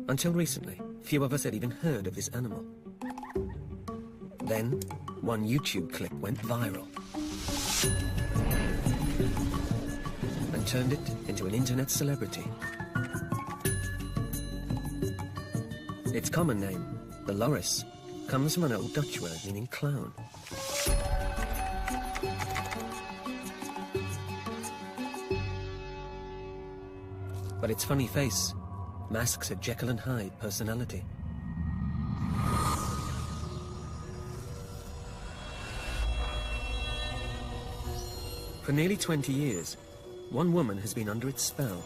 Until recently, few of us had even heard of this animal. Then, one YouTube clip went viral and turned it into an internet celebrity. Its common name, the loris, comes from an old Dutch word meaning clown. But its funny face masks a Jekyll and Hyde personality. For nearly 20 years, one woman has been under its spell.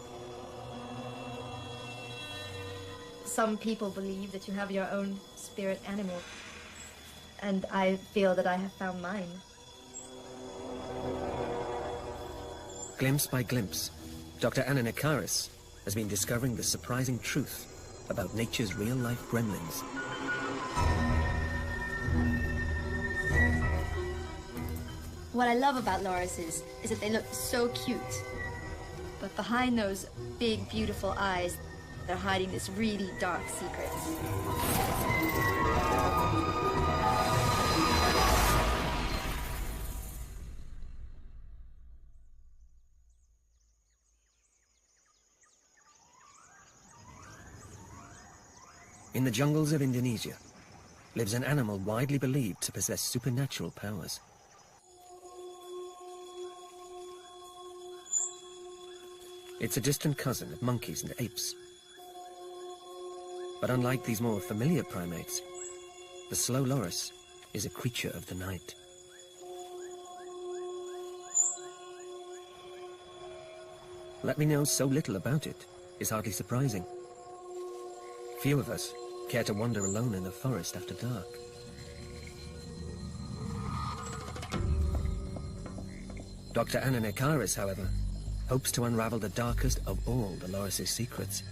Some people believe that you have your own spirit animal, and I feel that I have found mine. Glimpse by glimpse, Dr. Anna Nekaris has been discovering the surprising truth about nature's real-life gremlins. What I love about lorises is that they look so cute. But behind those big, beautiful eyes, they're hiding this really dark secret. In the jungles of Indonesia lives an animal widely believed to possess supernatural powers. It's a distant cousin of monkeys and apes. But unlike these more familiar primates, the slow loris is a creature of the night. Let me know so little about it is hardly surprising. Few of us care to wander alone in the forest after dark. Dr. Anna Nekaris, however, hopes to unravel the darkest of all the loris' secrets.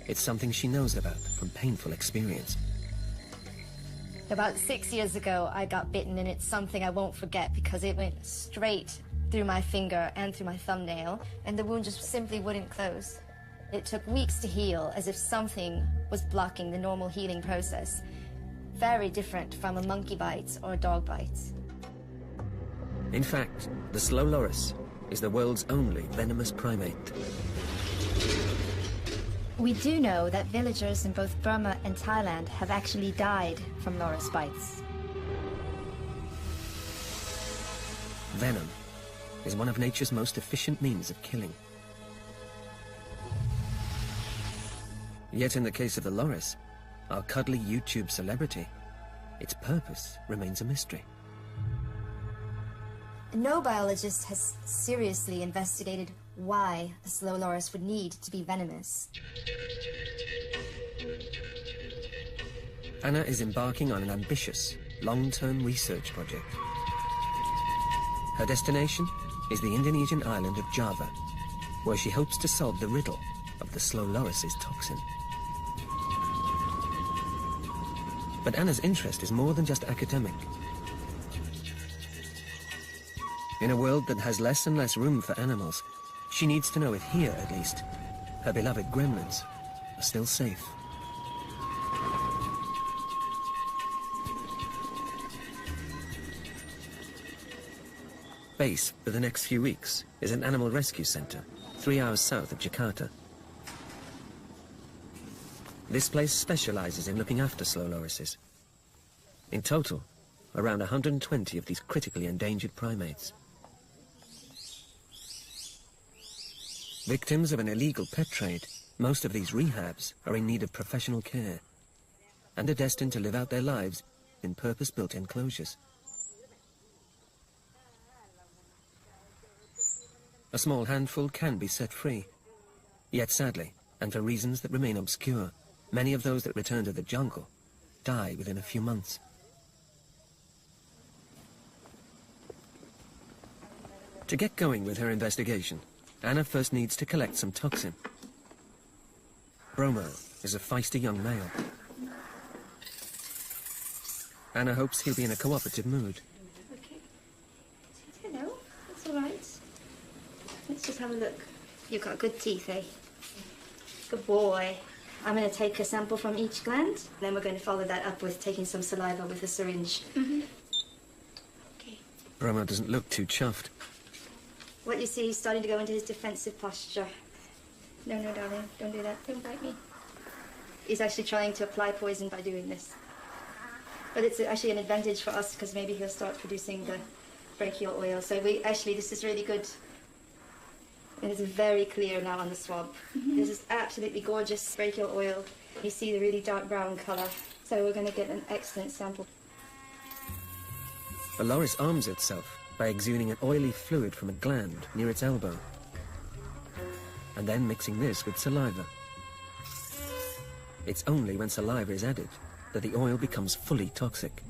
It's something she knows about from painful experience. About 6 years ago, I got bitten, and it's something I won't forget because it went straight through my finger and through my thumbnail, and the wound just simply wouldn't close. It took weeks to heal, as if something was blocking the normal healing process. Very different from a monkey bite or a dog bite. In fact, the slow loris is the world's only venomous primate. We do know that villagers in both Burma and Thailand have actually died from loris bites. Venom is one of nature's most efficient means of killing. Yet in the case of the loris, our cuddly YouTube celebrity, its purpose remains a mystery. No biologist has seriously investigated why a slow loris would need to be venomous. Anna is embarking on an ambitious, long-term research project. Her destination is the Indonesian island of Java, where she hopes to solve the riddle of the slow loris' toxin. But Anna's interest is more than just academic. In a world that has less and less room for animals, she needs to know if here, at least, her beloved gremlins are still safe. Base for the next few weeks is an animal rescue center, 3 hours south of Jakarta. This place specializes in looking after slow lorises. In total, around 120 of these critically endangered primates. Victims of an illegal pet trade, most of these rehabs are in need of professional care and are destined to live out their lives in purpose-built enclosures. A small handful can be set free. Yet sadly, and for reasons that remain obscure, many of those that return to the jungle die within a few months. To get going with her investigation, Anna first needs to collect some toxin. Bromo is a feisty young male. Anna hopes he'll be in a cooperative mood. Okay. Hello, that's all right. Let's just have a look. You've got good teeth, eh? Good boy. I'm going to take a sample from each gland, then we're going to follow that up with taking some saliva with a syringe. Okay. Bromo doesn't look too chuffed. What you see, he's starting to go into his defensive posture. No, no, darling, don't do that. Don't bite me. He's actually trying to apply poison by doing this. But it's actually an advantage for us because maybe he'll start producing the brachial oil. So this is really good. And it's very clear now on the swab. This is absolutely gorgeous brachial oil. You see the really dark brown colour. So we're going to get an excellent sample. A loris arms itself by exuding an oily fluid from a gland near its elbow, and then mixing this with saliva. It's only when saliva is added that the oil becomes fully toxic.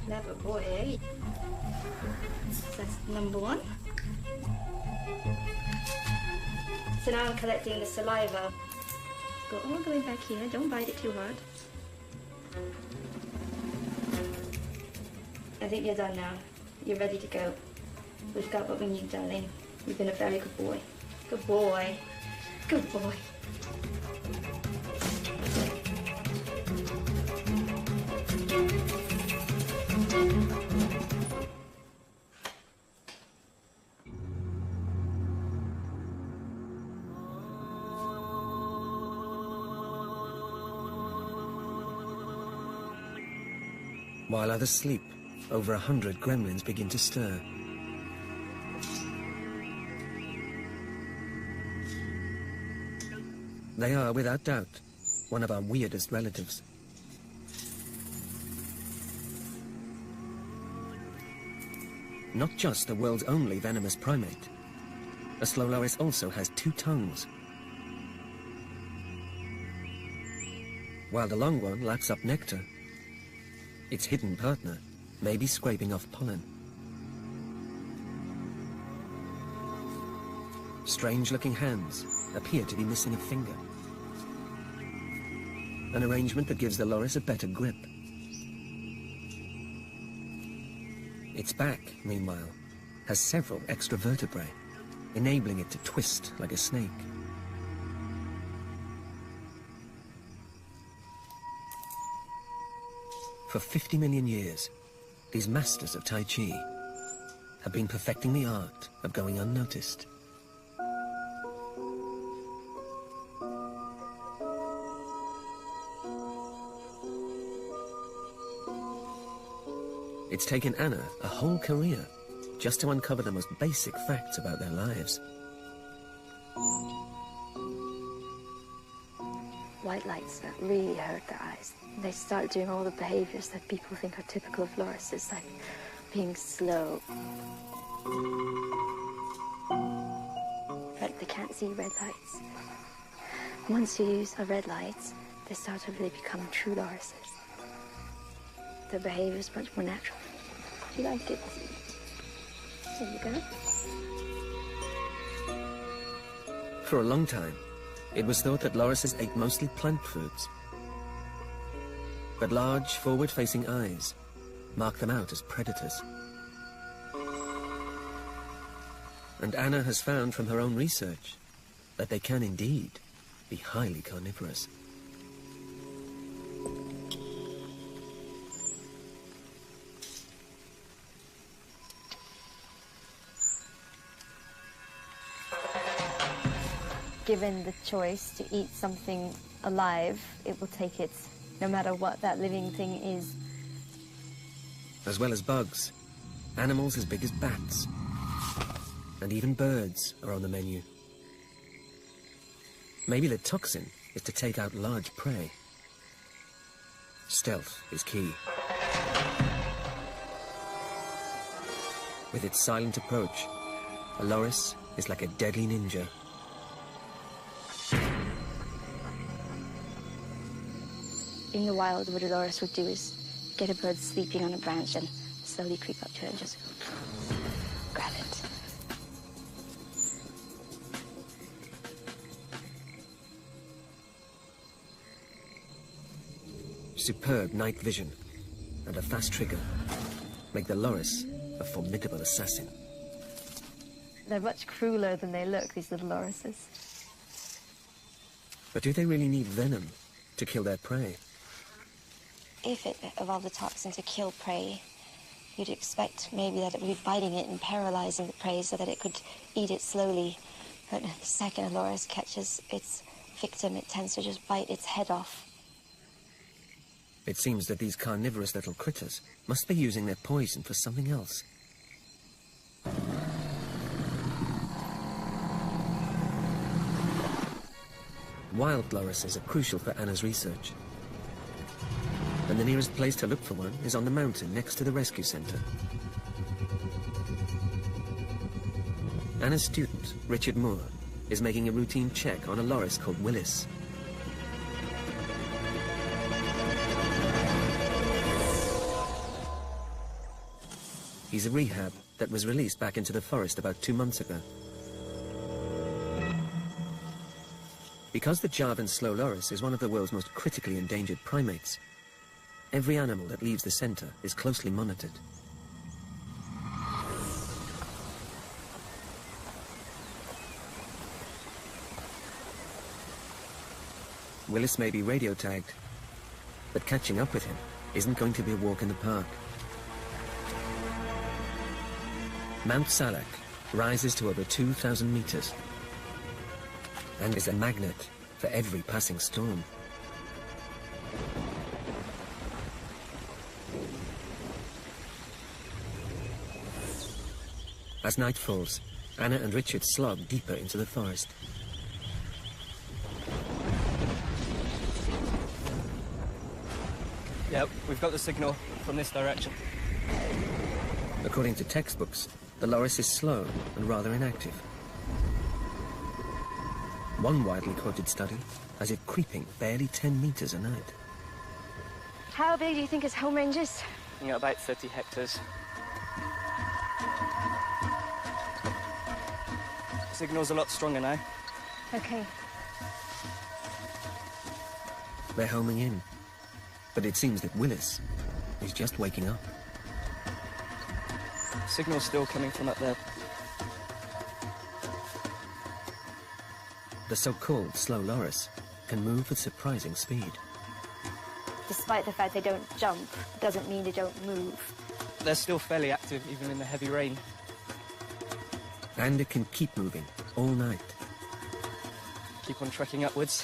Clever boy, eh? That's number one. So now I'm collecting the saliva. Go all the way back here, don't bite it too hard. I think you're done now. You're ready to go. We've got what we need, darling. You've been a very good boy. Good boy. Good boy. While others sleep, over 100 gremlins begin to stir. They are, without doubt, one of our weirdest relatives. Not just the world's only venomous primate, a slow loris also has 2 tongues. While the long one laps up nectar, its hidden partner may be scraping off pollen. Strange-looking hands appear to be missing a finger. An arrangement that gives the loris a better grip. Its back, meanwhile, has several extra vertebrae, enabling it to twist like a snake. For 50 million years, these masters of Tai Chi have been perfecting the art of going unnoticed. It's taken Anna a whole career just to uncover the most basic facts about their lives. White lights that really hurt the eyes. They start doing all the behaviors that people think are typical of lorises, like being slow. Like they can't see red lights. Once you use a red light, they start to really become true lorises. Their behavior is much more natural. You like it? There you go. For a long time, it was thought that lorises ate mostly plant foods. But large, forward-facing eyes mark them out as predators. And Anna has found from her own research that they can indeed be highly carnivorous. Given the choice to eat something alive, it will take it, no matter what that living thing is. As well as bugs, animals as big as bats, and even birds are on the menu. Maybe the toxin is to take out large prey. Stealth is key. With its silent approach, a loris is like a deadly ninja. In the wild, what a loris would do is get a bird sleeping on a branch and slowly creep up to it and just grab it. Superb night vision and a fast trigger make the loris a formidable assassin. They're much crueler than they look, these little lorises. But do they really need venom to kill their prey? If it evolved a toxin to kill prey, you'd expect maybe that it would be biting it and paralyzing the prey so that it could eat it slowly. But the second a loris catches its victim, it tends to just bite its head off. It seems that these carnivorous little critters must be using their poison for something else. Wild lorises are crucial for Anna's research. And the nearest place to look for one is on the mountain next to the rescue center. Anna's student, Richard Moore, is making a routine check on a loris called Willis. He's a rehab that was released back into the forest about 2 months ago. Because the Javan slow loris is one of the world's most critically endangered primates, every animal that leaves the center is closely monitored. Willis may be radio tagged, but catching up with him isn't going to be a walk in the park. Mount Salak rises to over 2,000 meters and is a magnet for every passing storm. As night falls, Anna and Richard slog deeper into the forest. Yep, we've got the signal from this direction. According to textbooks, the loris is slow and rather inactive. One widely quoted study has it creeping barely 10 meters a night. How big do you think his home range is? Yeah, about 30 hectares. Signal's a lot stronger now. Okay. They're homing in, but it seems that Willis is just waking up. Signal's still coming from up there. The so-called slow loris can move with surprising speed. Despite the fact they don't jump, doesn't mean they don't move. They're still fairly active, even in the heavy rain. And it can keep moving all night. Keep on trekking upwards.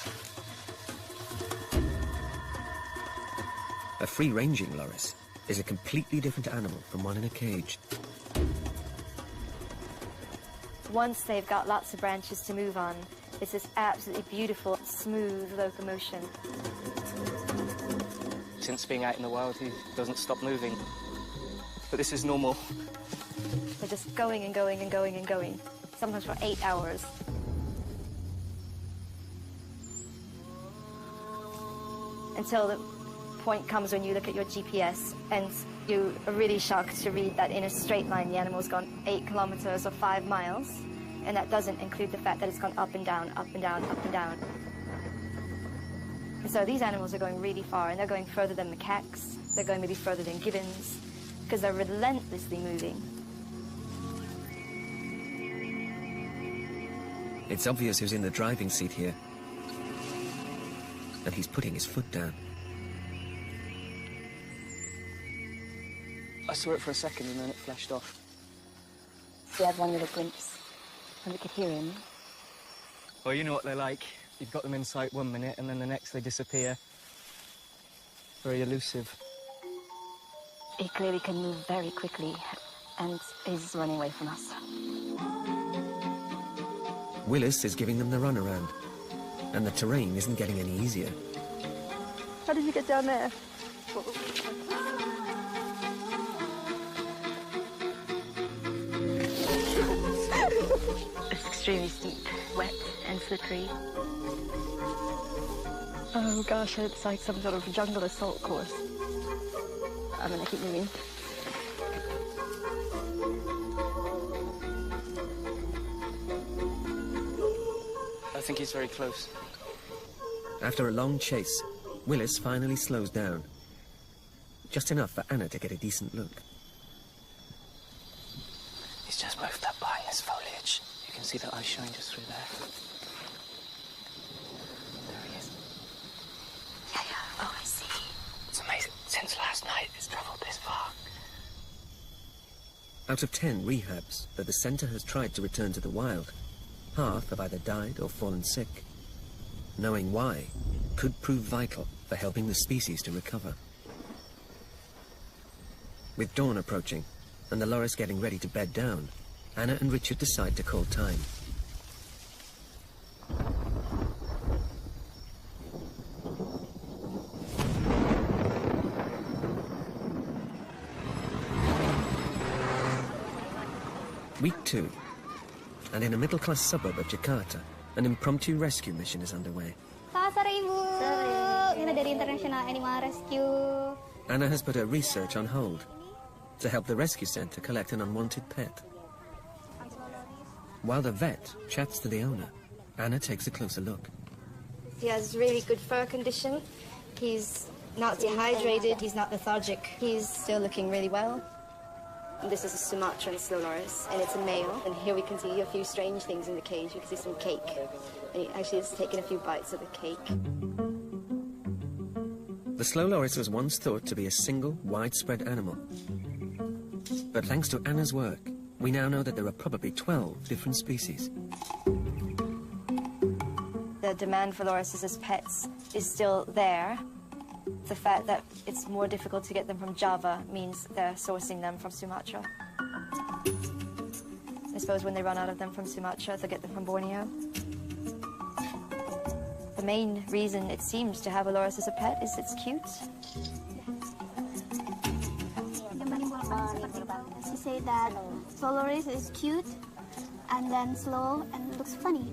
A free-ranging loris is a completely different animal from one in a cage. Once they've got lots of branches to move on, it's this absolutely beautiful, smooth locomotion. Since being out in the wild, he doesn't stop moving. But this is normal. They're just going and going and going and going, sometimes for 8 hours. Until the point comes when you look at your GPS and you are really shocked to read that in a straight line the animal's gone 8 kilometers or 5 miles, and that doesn't include the fact that it's gone up and down, up and down, up and down. And so these animals are going really far, and they're going further than macaques, they're going maybe further than gibbons, because they're relentlessly moving. It's obvious who's in the driving seat here. And he's putting his foot down. I saw it for a second and then it flashed off. We had one little glimpse, and we could hear him. Well, you know what they're like. You've got them in sight 1 minute and then the next they disappear. Very elusive. He clearly can move very quickly, and he's running away from us. Willis is giving them the runaround, and the terrain isn't getting any easier. How did you get down there? It's extremely steep, wet and slippery. Oh gosh, it's like some sort of jungle assault course. I'm gonna keep moving. I think he's very close. After a long chase, Willis finally slows down. Just enough for Anna to get a decent look. He's just just moved up behind this foliage. You can see the eye shine just through there. There he is. Yeah. Oh, I see. It's amazing. Since last night, it's travelled this far. Out of 10 rehabs that the centre has tried to return to the wild, half have either died or fallen sick. Knowing why could prove vital for helping the species to recover. With dawn approaching, and the loris getting ready to bed down, Anna and Richard decide to call time. Week 2, and in a middle-class suburb of Jakarta, an impromptu rescue mission is underway. Selamat sore, Ibu. Ini dari International Animal Rescue. Anna has put her research on hold to help the rescue centre collect an unwanted pet. While the vet chats to the owner, Anna takes a closer look. He has really good fur condition. He's not dehydrated, he's not lethargic. He's still looking really well. This is a Sumatran slow loris, and it's a male. And here we can see a few strange things in the cage. You can see some cake. And he actually has taken a few bites of the cake. The slow loris was once thought to be a single, widespread animal. But thanks to Anna's work, we now know that there are probably 12 different species. The demand for lorises as pets is still there. The fact that it's more difficult to get them from Java means they're sourcing them from Sumatra. I suppose when they run out of them from Sumatra, they'll get them from Borneo. The main reason it seems to have a loris as a pet is it's cute. She said that slow loris is cute, and then slow and looks funny.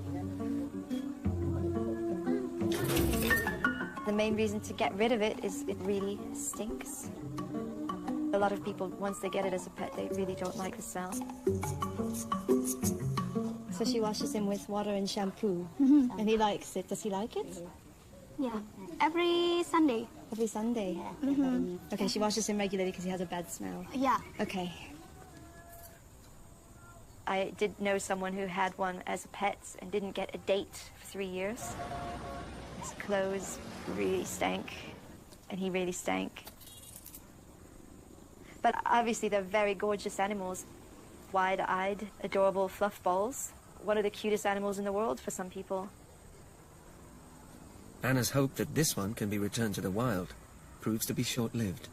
The main reason to get rid of it is it really stinks. A lot of people, once they get it as a pet, they really don't like the smell. So she washes him with water and shampoo, and he likes it. Does he like it? Yeah, every Sunday. Every Sunday? Okay, she washes him regularly because he has a bad smell. Yeah. Okay. I did know someone who had one as a pet and didn't get a date for 3 years. His clothes really stank, and he really stank. But obviously they're very gorgeous animals. Wide-eyed, adorable fluff balls. One of the cutest animals in the world for some people. Anna's hope that this one can be returned to the wild proves to be short-lived.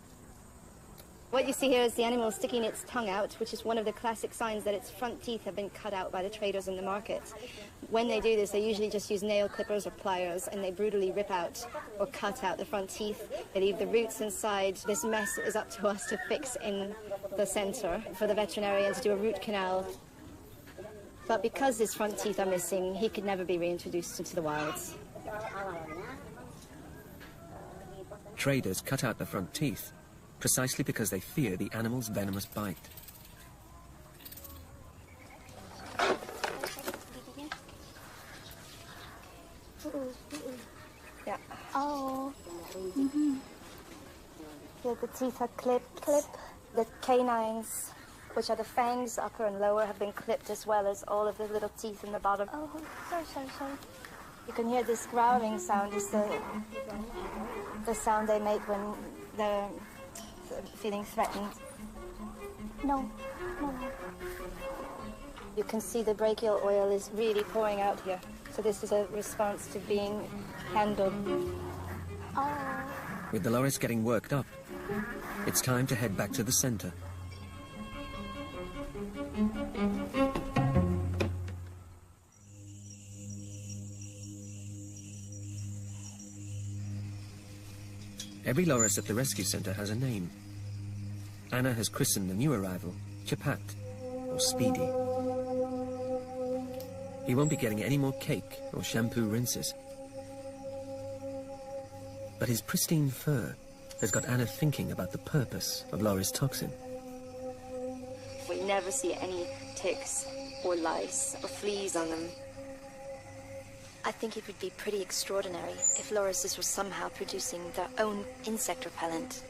What you see here is the animal sticking its tongue out, which is one of the classic signs that its front teeth have been cut out by the traders in the market. When they do this, they usually just use nail clippers or pliers, and they brutally rip out or cut out the front teeth. They leave the roots inside. This mess is up to us to fix in the center for the veterinarian to do a root canal. But because his front teeth are missing, he could never be reintroduced into the wilds. Traders cut out the front teeth precisely because they fear the animal's venomous bite. Yeah. Oh. Here the teeth are clipped. The canines, which are the fangs, upper and lower, have been clipped, as well as all of the little teeth in the bottom. Oh, sorry. You can hear this growling sound. Is the sound they make when they're feeling threatened. No. You can see the brachial oil is really pouring out here. So this is a response to being handled. Oh. With the loris getting worked up, it's time to head back to the center. Every loris at the rescue center has a name. Anna has christened the new arrival Chapat, or Speedy. He won't be getting any more cake or shampoo rinses. But his pristine fur has got Anna thinking about the purpose of loris toxin. We never see any ticks or lice or fleas on them. I think it would be pretty extraordinary if lorises were somehow producing their own insect repellent.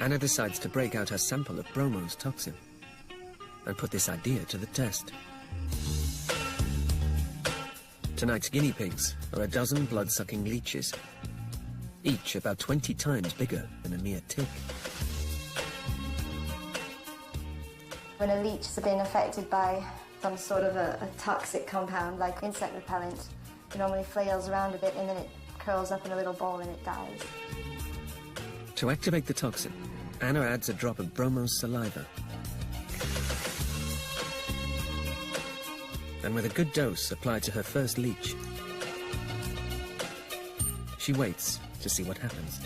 Anna decides to break out her sample of Bromo's toxin and put this idea to the test. Tonight's guinea pigs are a dozen blood-sucking leeches, each about 20 times bigger than a mere tick. When a leech has been affected by some sort of a toxic compound, like insect repellent, it normally flails around a bit and then it curls up in a little ball and it dies. To activate the toxin, Anna adds a drop of Bromo's saliva. And with a good dose applied to her first leech, she waits to see what happens.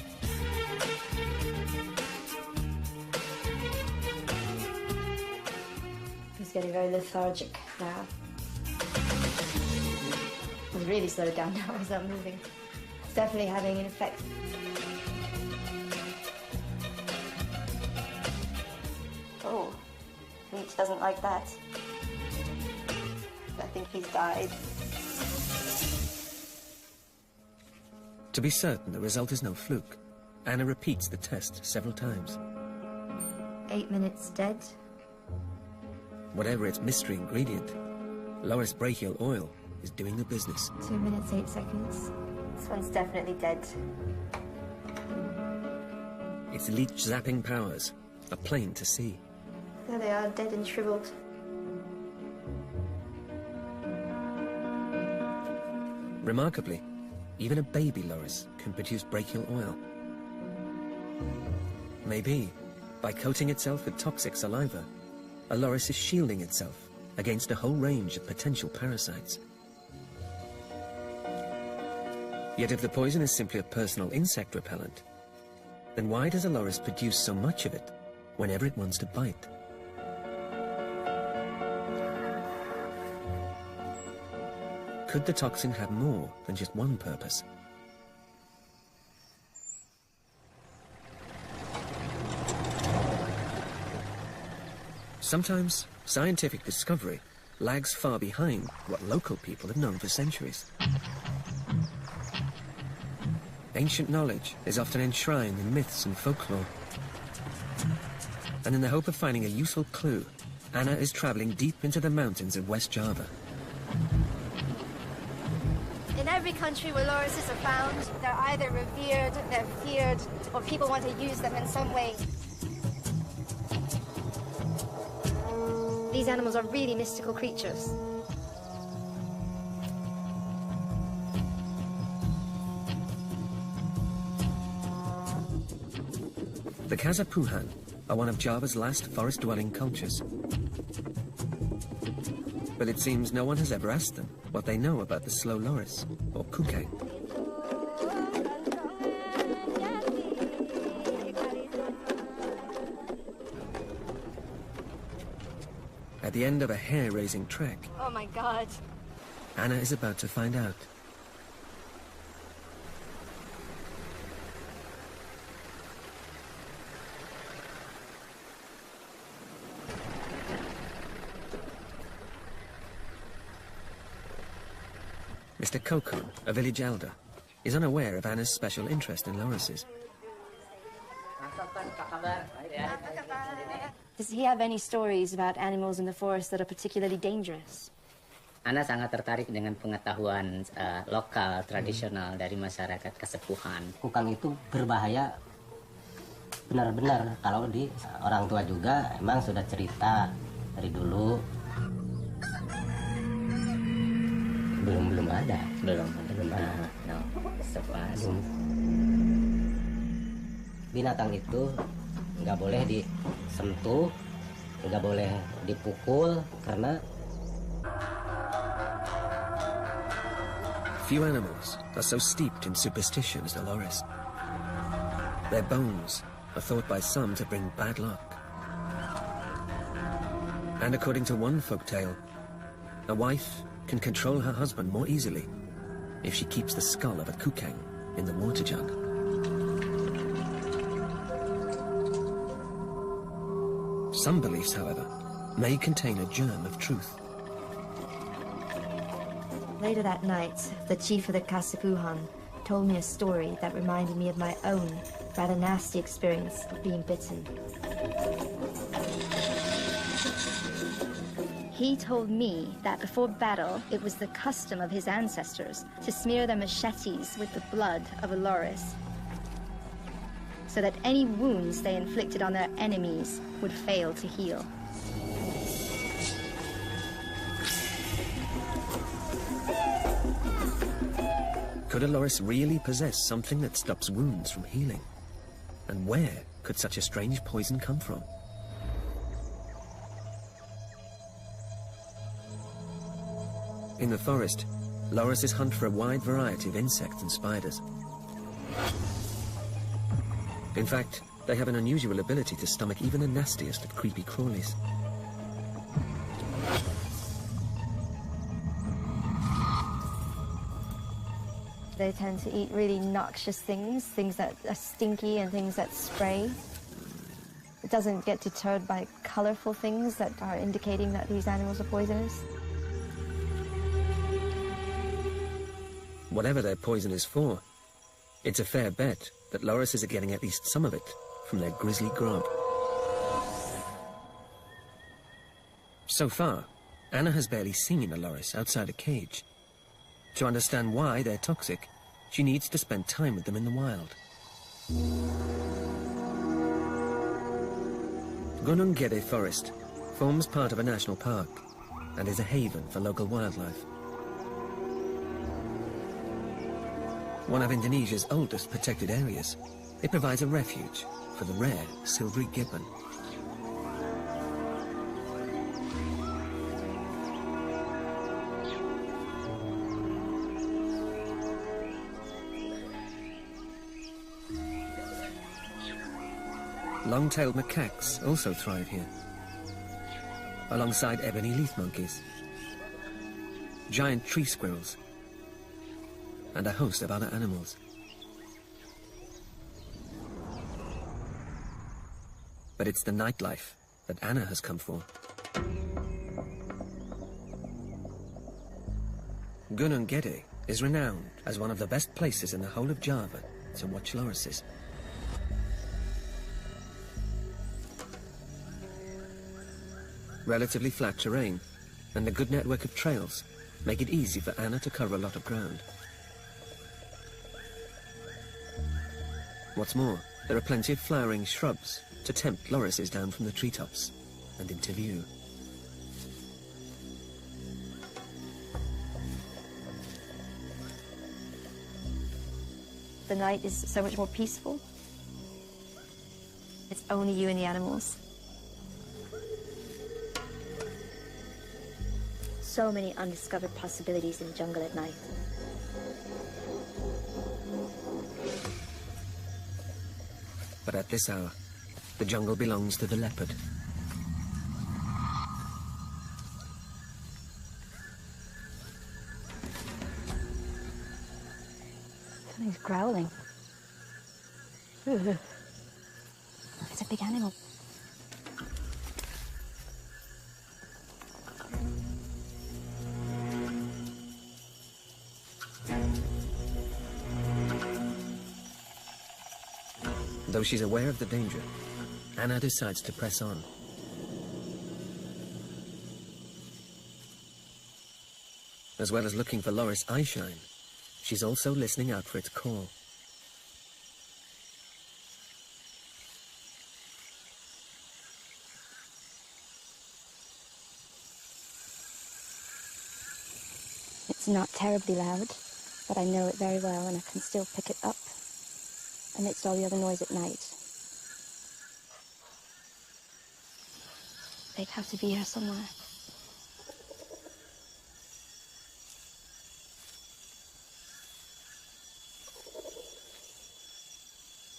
He's getting very lethargic now. He's really slowed down now, he's not moving. It's definitely having an effect. Oh, leech doesn't like that. I think he's died. To be certain the result is no fluke, Anna repeats the test several times. 8 minutes dead. Whatever its mystery ingredient, Loris brachial oil is doing the business. 2 minutes, 8 seconds. This one's definitely dead. Its leech zapping powers are plain to see. There they are, dead and shriveled. Remarkably, even a baby loris can produce brachial oil. Maybe, by coating itself with toxic saliva, a loris is shielding itself against a whole range of potential parasites. Yet if the poison is simply a personal insect repellent, then why does a loris produce so much of it whenever it wants to bite? Could the toxin have more than just one purpose? Sometimes scientific discovery lags far behind what local people have known for centuries. Ancient knowledge is often enshrined in myths and folklore. And in the hope of finding a useful clue, Anna is traveling deep into the mountains of West Java. In every country where lorises are found, they're either revered, they're feared, or people want to use them in some way. These animals are really mystical creatures. The Kazapuhan are one of Java's last forest-dwelling cultures. But it seems no one has ever asked them what they know about the slow loris, or kukang. At the end of a hair-raising trek, Oh my God. Anna is about to find out. Mr. Kokon, a village elder, is unaware of Anna's special interest in lorises. Does he have any stories about animals in the forest that are particularly dangerous? Ana sangat tertarik dengan pengetahuan lokal tradisional dari masyarakat Kasepuhan. Kukang itu berbahaya benar-benar. Kalau di orang tua juga emang sudah cerita dari dulu. Belum ada. Belum ada. No, Belum. Binatang itu nggak boleh disentuh, nggak boleh dipukul karena Few animals are so steeped in superstition as the loris. Their bones are thought by some to bring bad luck. And according to one folktale, a wife can control her husband more easily if she keeps the skull of a kukang in the water jug. Some beliefs, however, may contain a germ of truth. Later that night, the chief of the Kasepuhan told me a story that reminded me of my own rather nasty experience of being bitten. He told me that before battle, it was the custom of his ancestors to smear their machetes with the blood of a loris, so that any wounds they inflicted on their enemies would fail to heal. Could a loris really possess something that stops wounds from healing? And where could such a strange poison come from? In the forest, lorises hunt for a wide variety of insects and spiders. In fact, they have an unusual ability to stomach even the nastiest of creepy crawlies. They tend to eat really noxious things, things that are stinky and things that spray. It doesn't get deterred by colorful things that are indicating that these animals are poisonous. Whatever their poison is for, it's a fair bet that lorises are getting at least some of it from their grisly grub. So far, Anna has barely seen a loris outside a cage. To understand why they're toxic, she needs to spend time with them in the wild. Gunungede Forest forms part of a national park and is a haven for local wildlife. One of Indonesia's oldest protected areas, it provides a refuge for the rare silvery gibbon. Long-tailed macaques also thrive here, alongside ebony leaf monkeys, giant tree squirrels, and a host of other animals. But it's the nightlife that Anna has come for. Gunung Gede is renowned as one of the best places in the whole of Java to watch lorises. Relatively flat terrain and a good network of trails make it easy for Anna to cover a lot of ground. What's more, there are plenty of flowering shrubs to tempt lorises down from the treetops and into view. The night is so much more peaceful. It's only you and the animals. So many undiscovered possibilities in the jungle at night. But at this hour, the jungle belongs to the leopard. Something's growling. Ugh. It's a big animal. Though she's aware of the danger, Anna decides to press on. As well as looking for Loris eyeshine, she's also listening out for its call. It's not terribly loud, but I know it very well and I can still pick it up amidst all the other noise at night. They'd have to be here somewhere.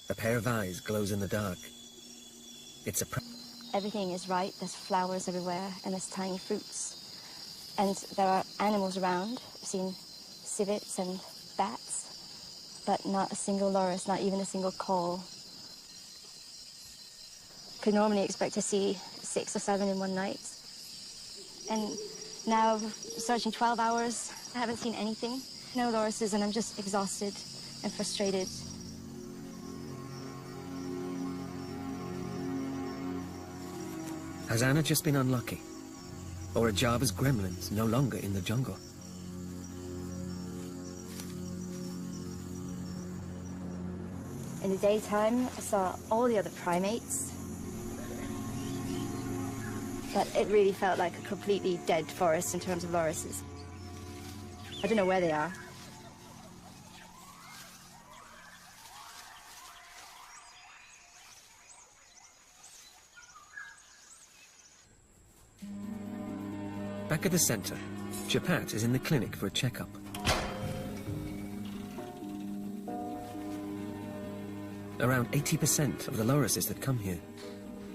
A pair of eyes glows in the dark. It's a Everything is right. There's flowers everywhere and there's tiny fruits. And there are animals around. I've seen civets and bats, but not a single loris, not even a single call. Could normally expect to see 6 or 7 in one night. And now, searching 12 hours, I haven't seen anything. No lorises, and I'm just exhausted. and frustrated. Has Anna just been unlucky? Or are Java's gremlins no longer in the jungle? In the daytime, I saw all the other primates. But it really felt like a completely dead forest in terms of lorises. I don't know where they are. Back at the center, Chapat is in the clinic for a checkup. Around 80% of the lorises that come here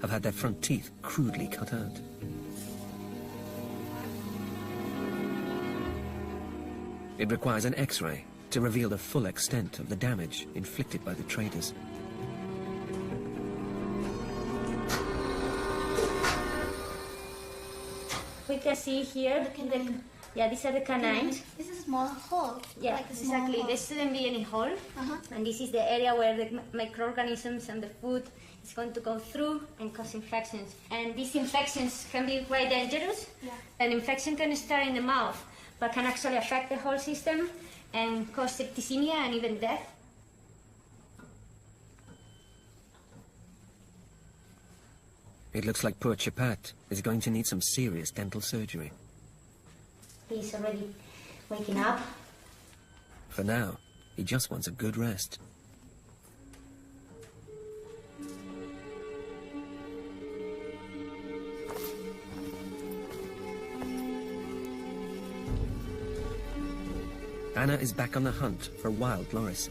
have had their front teeth crudely cut out. It requires an X-ray to reveal the full extent of the damage inflicted by the traders. We can see here, these are the canines. This is a small hole. Yeah, like a small exactly. hole. There shouldn't be any hole. And this is the area where the microorganisms and the food is going to go through and cause infections. And these infections can be quite dangerous. Yeah. An infection can start in the mouth, but can actually affect the whole system and cause septicemia and even death. It looks like poor Chapat is going to need some serious dental surgery. He's already waking up. For now, he just wants a good rest. Anna is back on the hunt for wild loris.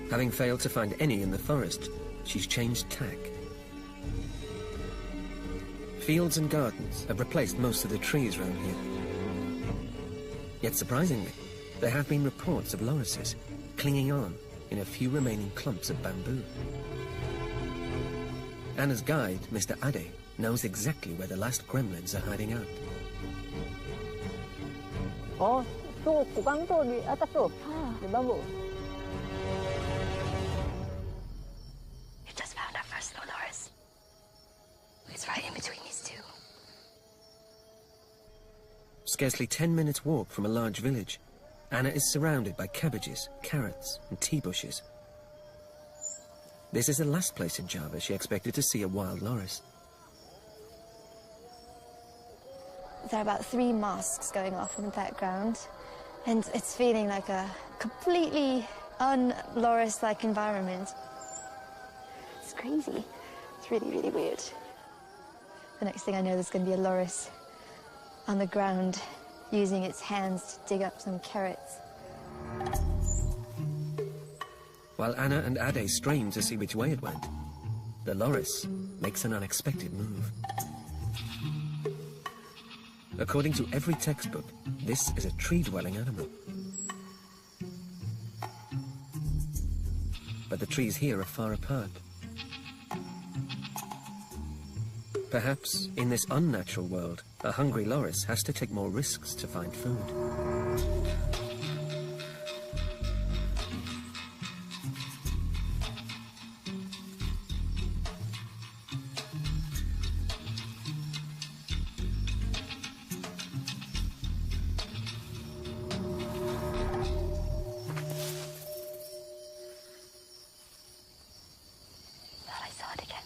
Having failed to find any in the forest, she's changed tack. Fields and gardens have replaced most of the trees around here. Yet surprisingly, there have been reports of lorises clinging on in a few remaining clumps of bamboo. Anna's guide, Mr. Ade, knows exactly where the last gremlins are hiding out. Oh, tuh, tukang tuh di atas tuh, di bambu. We just found our first snow loris. It's right in between these two. Scarcely 10 minutes' walk from a large village, Anna is surrounded by cabbages, carrots, and tea bushes. This is the last place in Java she expected to see a wild loris. There are about 3 mosques going off in the background, and it's feeling like a completely un-loris-like environment. It's crazy. It's really, really weird. The next thing I know, there's going to be a loris on the ground using its hands to dig up some carrots. While Anna and Ade strain to see which way it went, the loris makes an unexpected move. According to every textbook, this is a tree-dwelling animal. But the trees here are far apart. Perhaps, in this unnatural world, a hungry loris has to take more risks to find food. Thought I saw it again.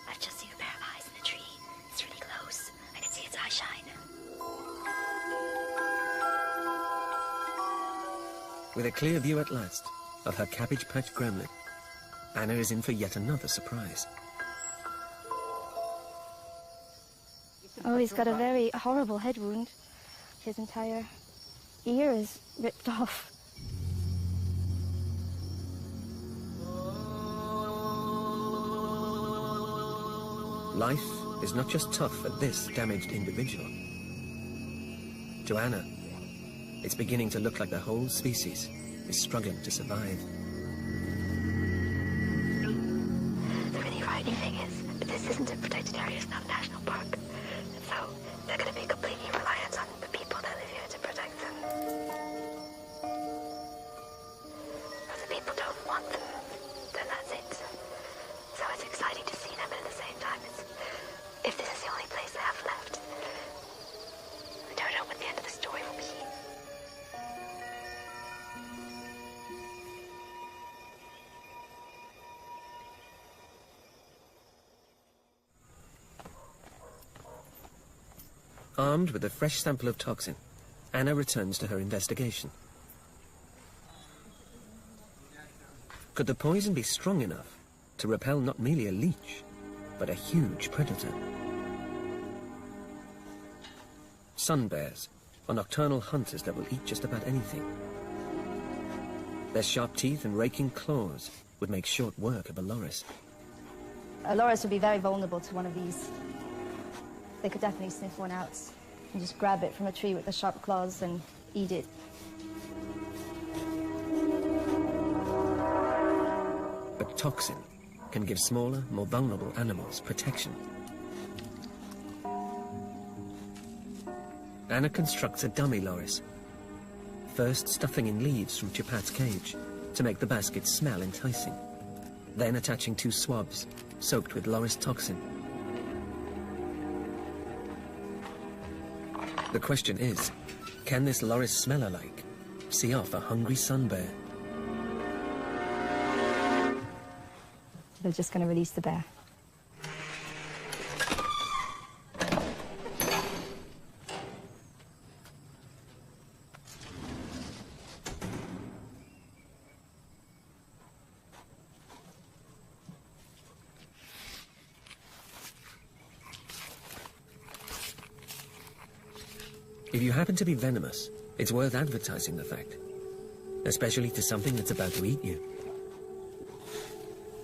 I've just seen a pair of eyes in the tree. It's really close. I can see its eye shine. With a clear view at last of her Cabbage Patch gremlin, Anna is in for yet another surprise. Oh, he's got a very horrible head wound. His entire ear is ripped off. life is not just tough for this damaged individual. To Anna, it's beginning to look like the whole species is struggling to survive. The really frightening thing is, this isn't a protected area, it's not a national park. So they're going to be completely reliant on the people that live here to protect them. If the people don't want them, then that's it. So it's exciting to see them, but at the same time, if this is the only place they have left, I don't know what the end of the story will be. Armed with a fresh sample of toxin, Anna returns to her investigation. Could the poison be strong enough to repel not merely a leech, but a huge predator? Sun bears are nocturnal hunters that will eat just about anything. Their sharp teeth and raking claws would make short work of a loris. A loris would be very vulnerable to one of these. They could definitely sniff one out and just grab it from a tree with the sharp claws and eat it. But toxin can give smaller, more vulnerable animals protection. Anna constructs a dummy loris, first stuffing in leaves from Chapat's cage to make the basket smell enticing, then attaching 2 swabs soaked with loris toxin. The question is, can this loris smell-alike see off a hungry sun bear? They're just going to release the bear. If you happen to be venomous, it's worth advertising the fact, especially to something that's about to eat you.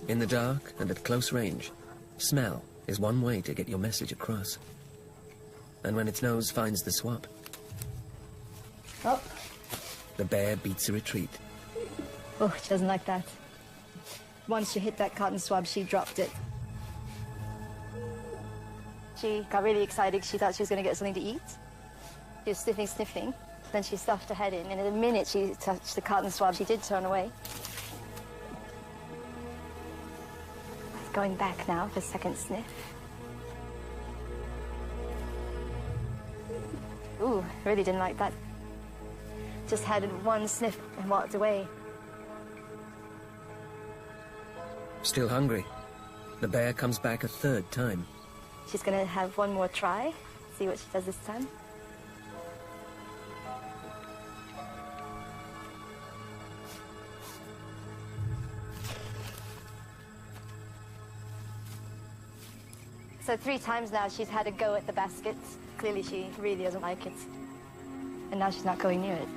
In the dark and at close range, smell is one way to get your message across. And when its nose finds the swab, Oh, the bear beats a retreat. oh, she doesn't like that. Once she hit that cotton swab, she dropped it. She got really excited. She thought she was going to get something to eat. She was sniffing. Then she stuffed her head in, and in a minute she touched the cotton swab. She did turn away. Going back now for a second sniff. Ooh, really didn't like that. Just had one sniff and walked away. Still hungry, the bear comes back a 3rd time. She's gonna have one more try, see what she does this time. So 3 times now she's had a go at the basket. Clearly she really doesn't like it. And now she's not going near it.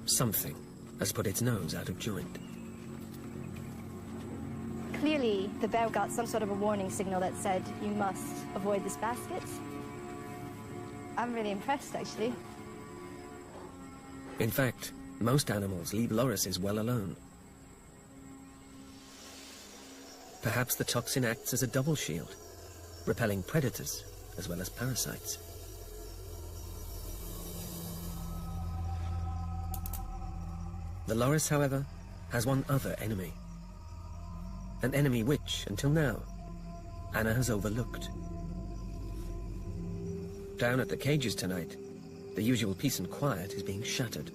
Something has put its nose out of joint. Clearly the bear got some sort of a warning signal that said, you must avoid this basket. I'm really impressed, actually. In fact, most animals leave lorises well alone. Perhaps the toxin acts as a double shield, repelling predators as well as parasites. The loris, however, has one other enemy. An enemy which, until now, Anna has overlooked. Down at the cages tonight, the usual peace and quiet is being shattered.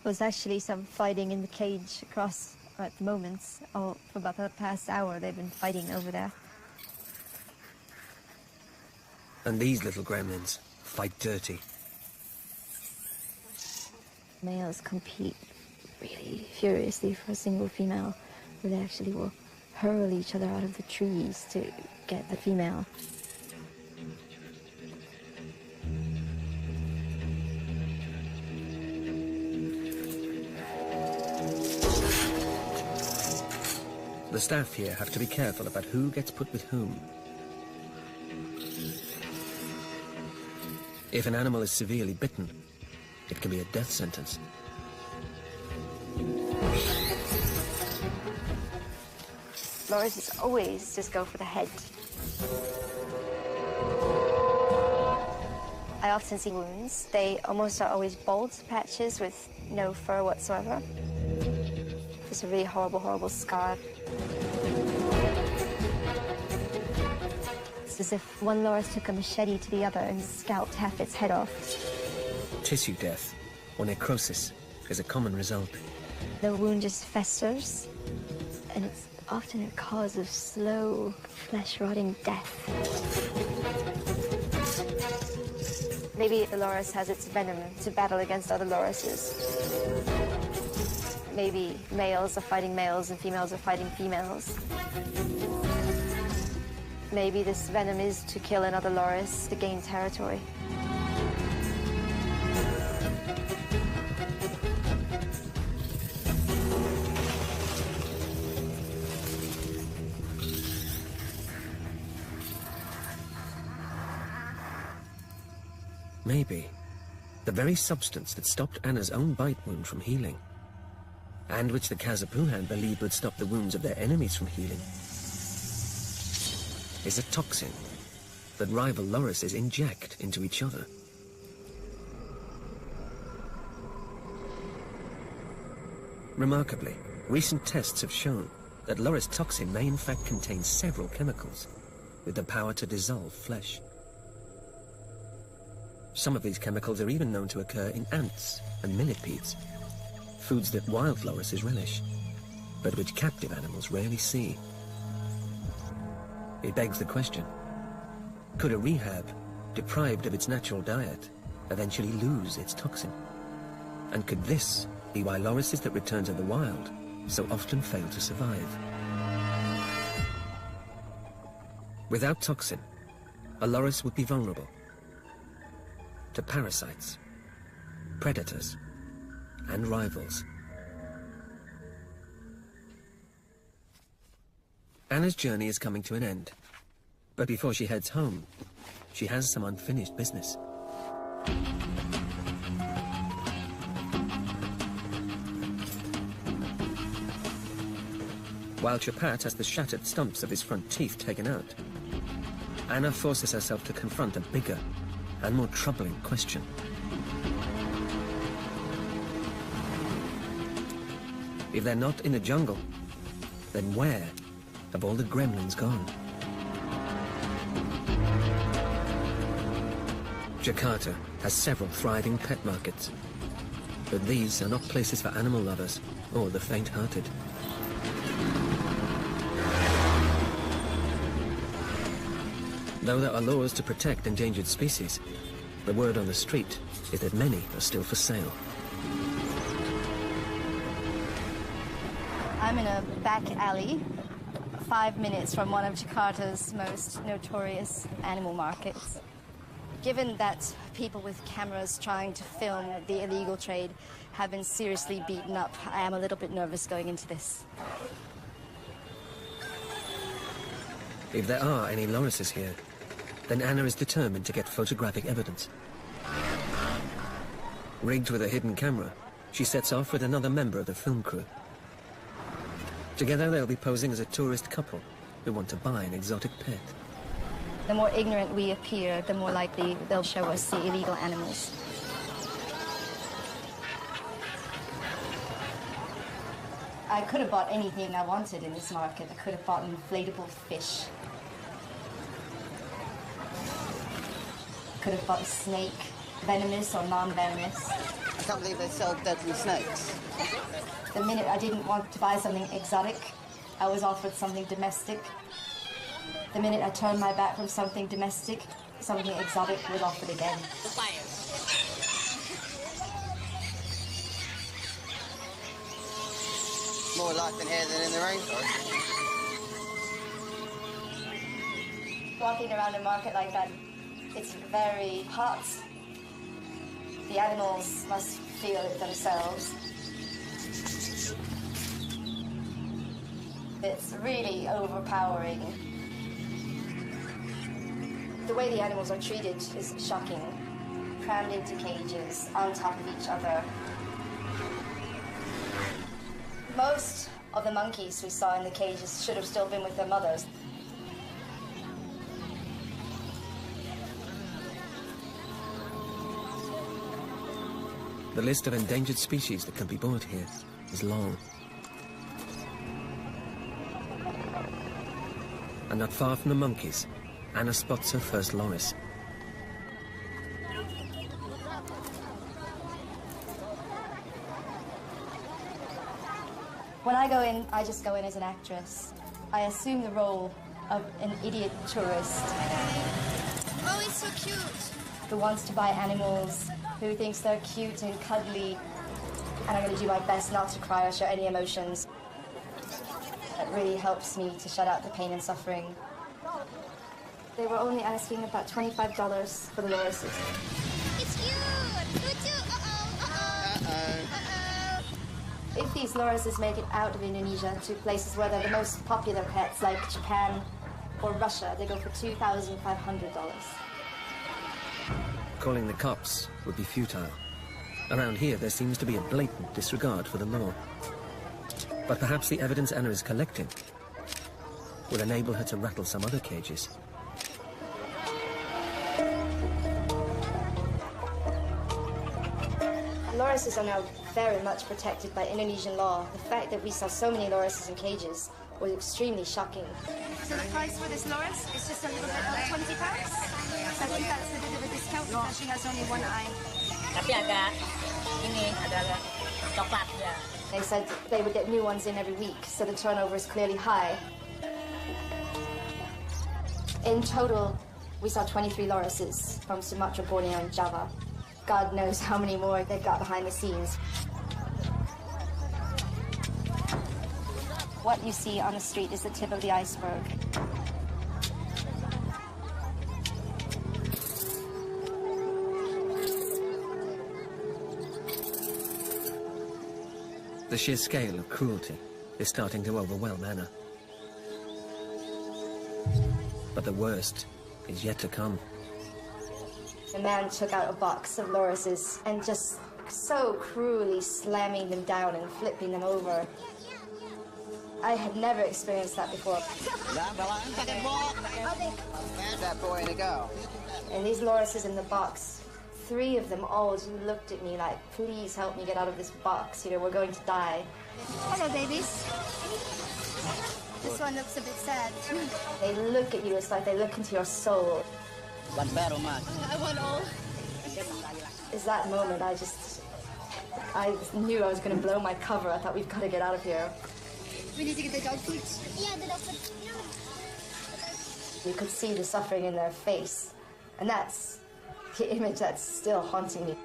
There's actually some fighting in the cage across at the moment. Oh, for about the past hour they've been fighting over there. And these little gremlins fight dirty. Males compete really furiously for a single female, where they actually will hurl each other out of the trees to get the female. The staff here have to be careful about who gets put with whom. If an animal is severely bitten, it can be a death sentence. Lorises always just go for the head. I often see wounds. They almost are always bald patches with no fur whatsoever. It's a really horrible, horrible scar. It's as if one loris took a machete to the other and scalped half its head off. Tissue death, or necrosis, is a common result. The wound just festers, and it's often a cause of slow, flesh-rotting death. Maybe the loris has its venom to battle against other lorises. Maybe males are fighting males and females are fighting females. Maybe this venom is to kill another loris to gain territory. Maybe the very substance that stopped Anna's own bite wound from healing, and which the Kazapuhan believed would stop the wounds of their enemies from healing, is a toxin that rival lorises inject into each other. Remarkably, recent tests have shown that loris toxin may in fact contain several chemicals with the power to dissolve flesh. Some of these chemicals are even known to occur in ants and millipedes, foods that wild lorises relish, but which captive animals rarely see. It begs the question, could a rehab, deprived of its natural diet, eventually lose its toxin? And could this be why lorises that return to the wild so often fail to survive? Without toxin, a loris would be vulnerable to parasites, predators, and rivals. Anna's journey is coming to an end, but before she heads home, she has some unfinished business. While Chapat has the shattered stumps of his front teeth taken out, Anna forces herself to confront a bigger and more troubling question. If they're not in the jungle, then where have all the gremlins gone? Jakarta has several thriving pet markets, but these are not places for animal lovers or the faint-hearted. Though there are laws to protect endangered species, the word on the street is that many are still for sale. I'm in a back alley, 5 minutes from one of Jakarta's most notorious animal markets. Given that people with cameras trying to film the illegal trade have been seriously beaten up, I am a little bit nervous going into this. If there are any lorises here, then Anna is determined to get photographic evidence. Rigged with a hidden camera, she sets off with another member of the film crew. Together they'll be posing as a tourist couple who want to buy an exotic pet. The more ignorant we appear, the more likely they'll show us the illegal animals. I could have bought anything I wanted in this market. I could have bought inflatable fish. Could have bought a snake, venomous or non-venomous. I can't believe they sell deadly snakes. The minute I didn't want to buy something exotic, I was offered something domestic. The minute I turned my back from something domestic, something exotic was offered again. More life in here than in the rainforest. Walking around a market like that, it's very hot. The animals must feel it themselves. It's really overpowering. The way the animals are treated is shocking. Crammed into cages, on top of each other. Most of the monkeys we saw in the cages should have still been with their mothers. The list of endangered species that can be bought here is long. And not far from the monkeys, Anna spots her first loris. When I go in, I just go in as an actress. I assume the role of an idiot tourist. Oh, it's so cute. Who wants to buy animals, who thinks they're cute and cuddly. And I'm going to do my best not to cry or show any emotions. It really helps me to shut out the pain and suffering. They were only asking about $25 for the lorises. It's cute. Lucu. If these lorises make it out of Indonesia to places where they're the most popular pets, like Japan or Russia, they go for $2,500. Calling the cops would be futile. Around here, there seems to be a blatant disregard for the law. But perhaps the evidence Anna is collecting will enable her to rattle some other cages. Lorises are now very much protected by Indonesian law. The fact that we saw so many lorises in cages was extremely shocking. So the price for this loris is just a little bit of £20. I think that's a bit of a discount because she has only one eye. Tapi agak ini adalah coklat ya. They said they would get new ones in every week, so the turnover is clearly high. In total, we saw 23 lorises from Sumatra, Borneo, and Java. God knows how many more they've got behind the scenes. What you see on the street is the tip of the iceberg. The sheer scale of cruelty is starting to overwhelm Anna. But the worst is yet to come. The man took out a box of lorises and just so cruelly slamming them down and flipping them over. I had never experienced that before. That boy in a girl. And these lorises in the box, 3 of them all just looked at me like, please help me get out of this box. You know, we're going to die. Hello, babies. This one looks a bit sad. They look at you, it's like they look into your soul. I want all. It's that moment I knew I was going to blow my cover. I thought, we've got to get out of here. We need to get the dog food. Yeah, the dog food. You could see the suffering in their face. And that's the image that's still haunting me.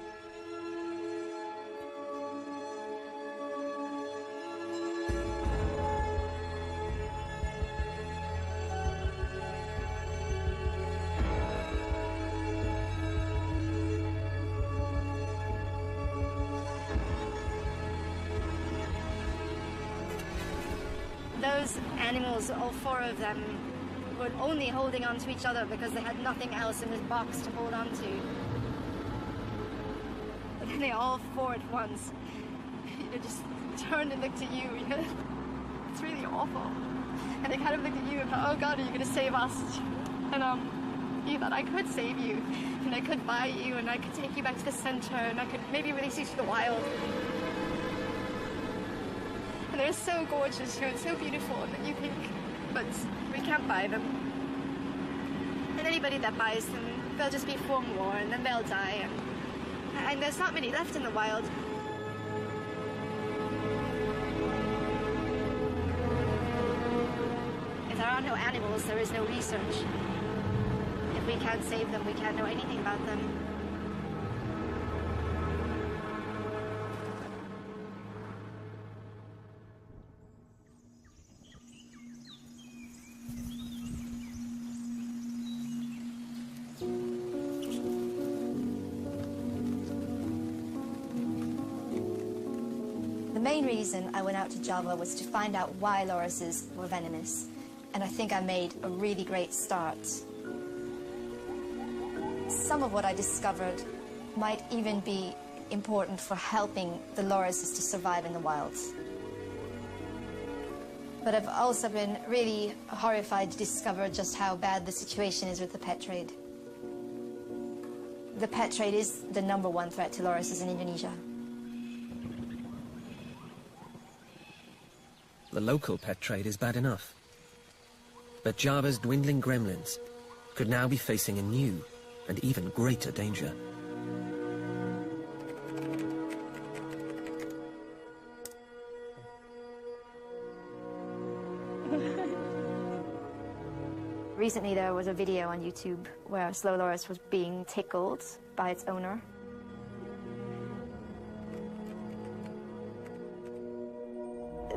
Those animals, all 4 of them, were only holding on to each other because they had nothing else in this box to hold on to. And then they all 4 at once, just turned and looked at you. It's really awful. And they kind of looked at you and thought, oh God, are you going to save us? And you thought, I could save you, and I could buy you, and I could take you back to the center, and I could maybe release you to the wild. And they're so gorgeous, so beautiful, and you think, but we can't buy them. And anybody that buys them, they'll just be forewarned, and then they'll die. And there's not many left in the wild. If there are no animals, there is no research. If we can't save them, we can't know anything about them. The main reason I went out to Java was to find out why lorises were venomous, and I think I made a really great start. Some of what I discovered might even be important for helping the lorises to survive in the wild. But I've also been really horrified to discover just how bad the situation is with the pet trade. The pet trade is the #1 threat to lorises in Indonesia. The local pet trade is bad enough. But Java's dwindling gremlins could now be facing a new and even greater danger. Recently there was a video on YouTube where a slow loris was being tickled by its owner.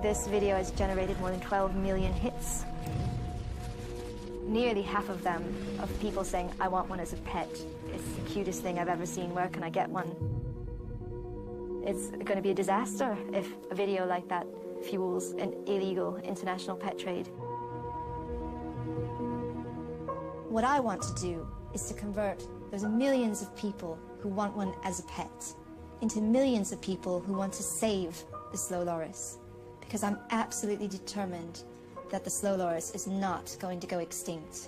This video has generated more than 12 million hits. Nearly half of them of people saying, I want one as a pet. It's the cutest thing I've ever seen. Where can I get one? It's going to be a disaster if a video like that fuels an illegal international pet trade. What I want to do is to convert those millions of people who want one as a pet into millions of people who want to save the slow loris. Because I'm absolutely determined that the slow loris is not going to go extinct.